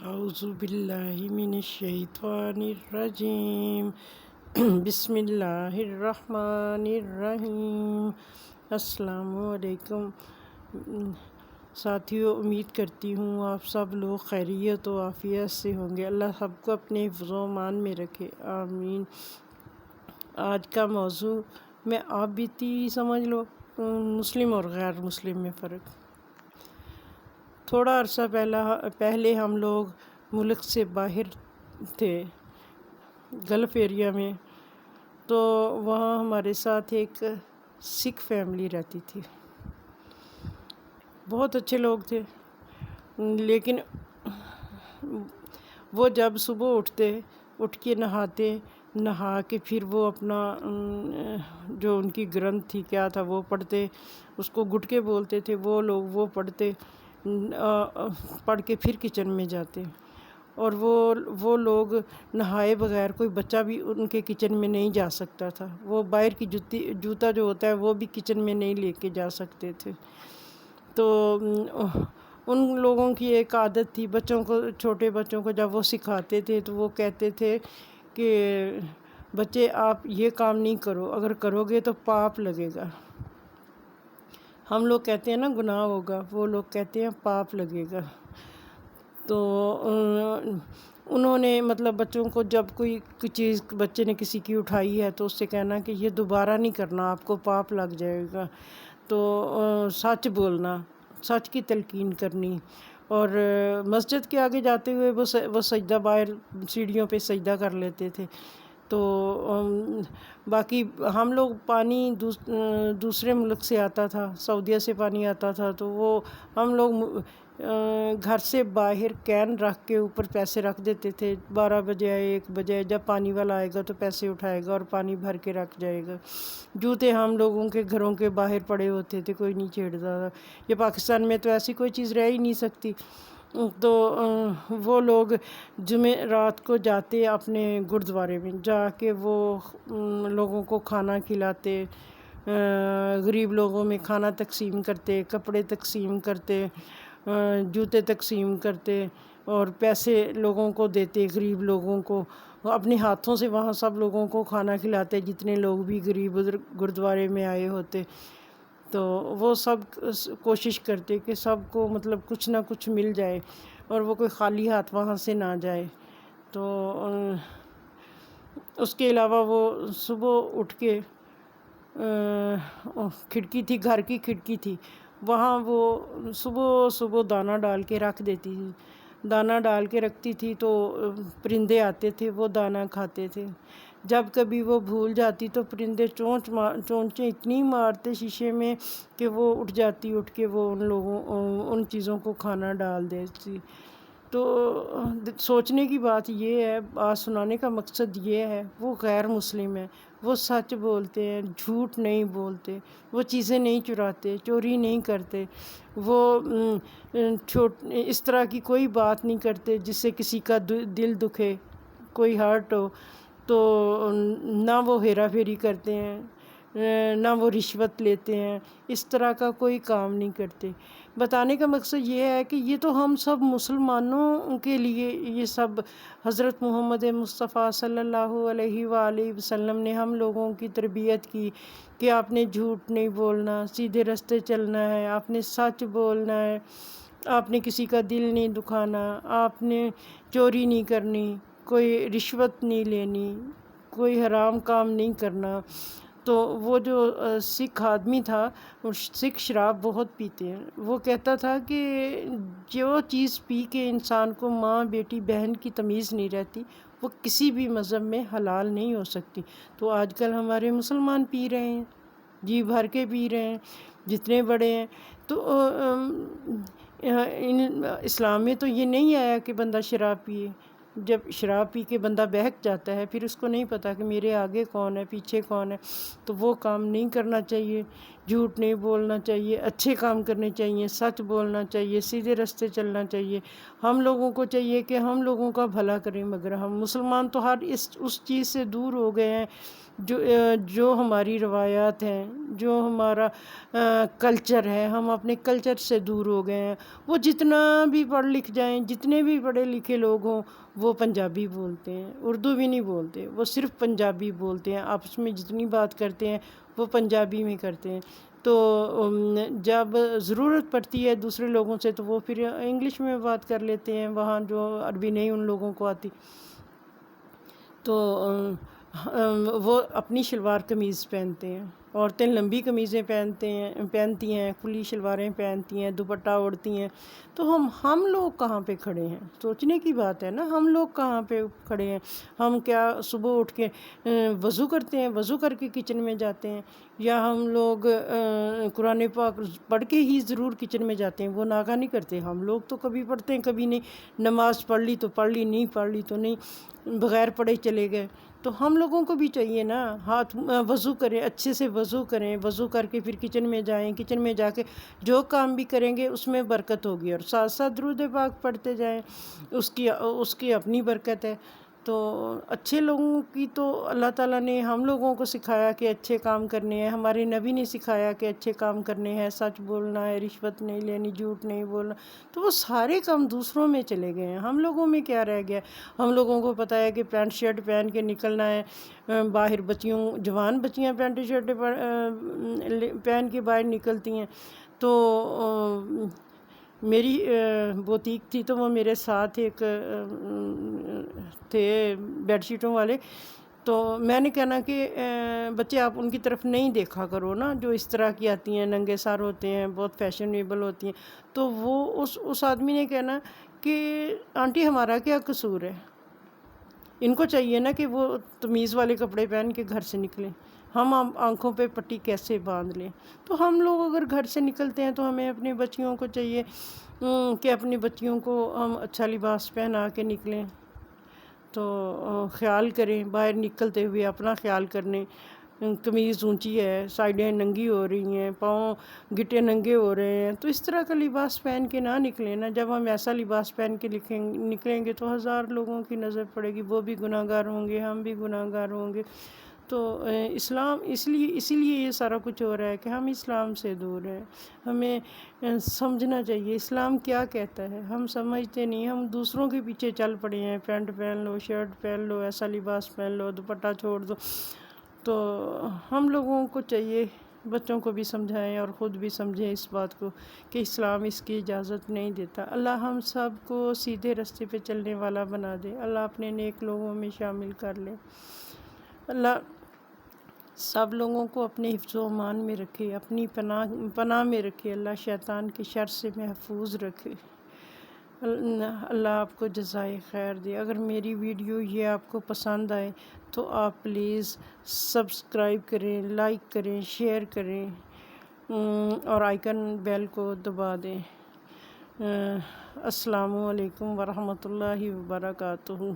اعوذ باللہ من الشیطان الرجیم بسم اللہ الرحمن الرحیم۔ السلام علیکم ساتھیوں، امید کرتی ہوں آپ سب لوگ خیریت و عافیت سے ہوں گے۔ اللہ سب کو اپنے حفظ و امان میں رکھے، آمین۔ آج کا موضوع میں آپ بیتی سمجھ لو، مسلم اور غیر مسلم میں فرق۔ تھوڑا عرصہ پہلے ہم لوگ ملک سے باہر تھے، گلف ایریا میں، تو وہاں ہمارے ساتھ ایک سکھ فیملی رہتی تھی۔ بہت اچھے لوگ تھے، لیکن وہ جب صبح اٹھ کے نہا کے پھر وہ اپنا جو ان کی گرنتھ تھی کیا تھا وہ پڑھتے، اس کو گٹکے بولتے تھے وہ لوگ، وہ پڑھتے، پڑھ کے پھر کچن میں جاتے، اور وہ لوگ نہائے بغیر کوئی بچہ بھی ان کے کچن میں نہیں جا سکتا تھا۔ وہ باہر کی جوتا جو ہوتا ہے وہ بھی کچن میں نہیں لے کے جا سکتے تھے۔ تو ان لوگوں کی ایک عادت تھی، چھوٹے بچوں کو جب وہ سکھاتے تھے تو وہ کہتے تھے کہ بچے آپ یہ کام نہیں کرو، اگر کرو گے تو پاپ لگے گا۔ ہم لوگ کہتے ہیں نا گناہ ہوگا، وہ لوگ کہتے ہیں پاپ لگے گا۔ تو انہوں نے مطلب بچوں کو جب کوئی چیز بچے نے کسی کی اٹھائی ہے تو اس سے کہنا کہ یہ دوبارہ نہیں کرنا، آپ کو پاپ لگ جائے گا۔ تو سچ بولنا، سچ کی تلقین کرنی، اور مسجد کے آگے جاتے ہوئے وہ سجدہ باہر سیڑھیوں پہ سجدہ کر لیتے تھے۔ تو باقی ہم لوگ پانی دوسرے ملک سے آتا تھا، سعودیہ سے پانی آتا تھا، تو وہ ہم لوگ گھر سے باہر کین رکھ کے اوپر پیسے رکھ دیتے تھے، 12 بجے آئے 1 بجے جب پانی والا آئے گا تو پیسے اٹھائے گا اور پانی بھر کے رکھ جائے گا۔ جوتے ہم لوگوں کے گھروں کے باہر پڑے ہوتے تھے، کوئی نہیں چھیڑتا تھا۔ یہ پاکستان میں تو ایسی کوئی چیز رہ ہی نہیں سکتی۔ تو وہ لوگ جمعرات کو جاتے اپنے گردوارے میں، جا کے وہ لوگوں کو کھانا کھلاتے، غریب لوگوں میں کھانا تقسیم کرتے، کپڑے تقسیم کرتے، جوتے تقسیم کرتے، اور پیسے لوگوں کو دیتے، غریب لوگوں کو اپنے ہاتھوں سے وہاں سب لوگوں کو کھانا کھلاتے جتنے لوگ بھی غریب گردوارے میں آئے ہوتے۔ تو وہ سب کوشش کرتے کہ سب کو مطلب کچھ نہ کچھ مل جائے اور وہ کوئی خالی ہاتھ وہاں سے نہ جائے۔ تو اس کے علاوہ وہ صبح اٹھ کے کھڑکی تھی، گھر کی کھڑکی تھی، وہاں وہ صبح دانہ ڈال کے رکھ دیتی تھی، دانہ ڈال کے رکھتی تھی تو پرندے آتے تھے، وہ دانہ کھاتے تھے۔ جب کبھی وہ بھول جاتی تو پرندے چونچیں اتنی مارتے شیشے میں کہ وہ اٹھ کے وہ ان چیزوں کو کھانا ڈال دیتی۔ تو سوچنے کی بات یہ ہے، بات سنانے کا مقصد یہ ہے، وہ غیر مسلم ہے، وہ سچ بولتے ہیں، جھوٹ نہیں بولتے، وہ چیزیں نہیں چراتے، چوری نہیں کرتے، وہ اس طرح کی کوئی بات نہیں کرتے جس سے کسی کا دل دکھے، کوئی ہرٹ ہو۔ تو نہ وہ ہیرا پھیری کرتے ہیں، نہ وہ رشوت لیتے ہیں، اس طرح کا کوئی کام نہیں کرتے۔ بتانے کا مقصد یہ ہے کہ یہ تو ہم سب مسلمانوں کے لیے یہ سب حضرت محمد مصطفیٰ صلی اللہ علیہ وآلہ وسلم نے ہم لوگوں کی تربیت کی کہ آپ نے جھوٹ نہیں بولنا، سیدھے راستے چلنا ہے، آپ نے سچ بولنا ہے، آپ نے کسی کا دل نہیں دکھانا، آپ نے چوری نہیں کرنی، کوئی رشوت نہیں لینی، کوئی حرام کام نہیں کرنا۔ تو وہ جو سکھ آدمی تھا، سکھ شراب بہت پیتے ہیں، وہ کہتا تھا کہ جو چیز پی کے انسان کو ماں بیٹی بہن کی تمیز نہیں رہتی وہ کسی بھی مذہب میں حلال نہیں ہو سکتی۔ تو آج کل ہمارے مسلمان پی رہے ہیں، جی بھر کے پی رہے ہیں، جتنے بڑے ہیں۔ تو اسلام میں تو یہ نہیں آیا کہ بندہ شراب پیے۔ جب شراب پی کے بندہ بہک جاتا ہے پھر اس کو نہیں پتا کہ میرے آگے کون ہے پیچھے کون ہے، تو وہ کام نہیں کرنا چاہیے، جھوٹ نہیں بولنا چاہیے، اچھے کام کرنے چاہیے، سچ بولنا چاہیے، سیدھے راستے چلنا چاہیے۔ ہم لوگوں کو چاہیے کہ ہم لوگوں کا بھلا کریں، مگر ہم مسلمان تو اس چیز سے دور ہو گئے ہیں جو ہماری روایات ہیں، جو ہمارا کلچر ہے، ہم اپنے کلچر سے دور ہو گئے ہیں۔ وہ جتنا بھی پڑھ لکھ جائیں، جتنے بھی پڑھے لکھے لوگ ہوں، وہ پنجابی بولتے ہیں، اردو بھی نہیں بولتے، وہ صرف پنجابی بولتے ہیں۔ آپس میں جتنی بات کرتے ہیں وہ پنجابی میں کرتے ہیں۔ تو جب ضرورت پڑتی ہے دوسرے لوگوں سے تو وہ پھر انگلش میں بات کر لیتے ہیں، وہاں جو عربی نہیں ان لوگوں کو آتی، تو وہ اپنی شلوار قمیض پہنتے ہیں۔ عورتیں لمبی قمیضیں پہنتی ہیں، کھلی شلواریں پہنتی ہیں، دوپٹہ اوڑھتی ہیں۔ تو ہم لوگ کہاں پہ کھڑے ہیں؟ سوچنے کی بات ہے نا، ہم لوگ کہاں پہ کھڑے ہیں؟ ہم کیا صبح اٹھ کے وضو کرتے ہیں، وضو کر کے کچن میں جاتے ہیں، یا ہم لوگ قرآن پاک پڑھ کے ہی ضرور کچن میں جاتے ہیں؟ وہ ناغہ نہیں کرتے۔ ہم لوگ تو کبھی پڑھتے ہیں کبھی نہیں، نماز پڑھ لی تو پڑھ لی، نہیں پڑھ لی تو نہیں، بغیر پڑھے چلے گئے۔ تو ہم لوگوں کو بھی چاہیے نا، وضو کریں، اچھے سے وضو کریں، وضو کر کے پھر کچن میں جائیں، کچن میں جا کے جو کام بھی کریں گے اس میں برکت ہوگی، اور ساتھ ساتھ درود پاک پڑھتے جائیں، اس کی اپنی برکت ہے۔ تو اچھے لوگوں کی تو اللہ تعالیٰ نے ہم لوگوں کو سکھایا کہ اچھے کام کرنے ہیں، ہمارے نبی نے سکھایا کہ اچھے کام کرنے ہیں، سچ بولنا ہے، رشوت نہیں لینی، جھوٹ نہیں بولنا۔ تو وہ سارے کام دوسروں میں چلے گئے ہیں، ہم لوگوں میں کیا رہ گیا؟ ہم لوگوں کو پتہ ہے کہ پینٹ شرٹ پہن کے نکلنا ہے باہر، جوان بچیاں پینٹ شرٹ پہن کے باہر نکلتی ہیں۔ تو میری بوتیک تھی تو وہ میرے ساتھ ایک تھے بیڈ شیٹوں والے، تو میں نے کہنا کہ بچے آپ ان کی طرف نہیں دیکھا کرو نا، جو اس طرح کی آتی ہیں، ننگے سر ہوتے ہیں، بہت فیشنیبل ہوتی ہیں۔ تو وہ اس آدمی نے کہنا کہ آنٹی ہمارا کیا قصور ہے؟ ان کو چاہیے نا کہ وہ تمیز والے کپڑے پہن کے گھر سے نکلیں، ہم آنکھوں پہ پٹی کیسے باندھ لیں؟ تو ہم لوگ اگر گھر سے نکلتے ہیں تو ہمیں اپنی بچیوں کو چاہیے کہ اپنی بچیوں کو ہم اچھا لباس پہنا کے نکلیں، تو خیال کریں، باہر نکلتے ہوئے اپنا خیال کرنے۔ قمیض اونچی ہے، سائڈیں ننگی ہو رہی ہیں، پاؤں گٹے ننگے ہو رہے ہیں، تو اس طرح کا لباس پہن کے نہ نکلیں نا۔ جب ہم ایسا لباس پہن کے نکلیں گے تو ہزار لوگوں کی نظر پڑے گی، وہ بھی گناہ گار ہوں گے، ہم بھی گناہ گار ہوں گے۔ تو اسلام اسی لیے یہ سارا کچھ ہو رہا ہے کہ ہم اسلام سے دور ہیں۔ ہمیں سمجھنا چاہیے اسلام کیا کہتا ہے، ہم سمجھتے نہیں، ہم دوسروں کے پیچھے چل پڑے ہیں، پینٹ پہن لو، شرٹ پہن لو، ایسا لباس پہن لو، دوپٹہ چھوڑ دو۔ تو ہم لوگوں کو چاہیے بچوں کو بھی سمجھائیں اور خود بھی سمجھیں اس بات کو کہ اسلام اس کی اجازت نہیں دیتا۔ اللہ ہم سب کو سیدھے راستے پہ چلنے والا بنا دے، اللہ اپنے نیک لوگوں میں شامل کر لے، اللہ سب لوگوں کو اپنے حفظ و امان میں رکھے، اپنی پناہ میں رکھے، اللہ شیطان کی شر سے محفوظ رکھے۔ اللہ آپ کو جزائے خیر دے۔ اگر میری ویڈیو یہ آپ کو پسند آئے تو آپ پلیز سبسکرائب کریں، لائک کریں، شیئر کریں، اور آئیکن بیل کو دبا دیں۔ السلام علیکم ورحمۃ اللہ وبرکاتہ۔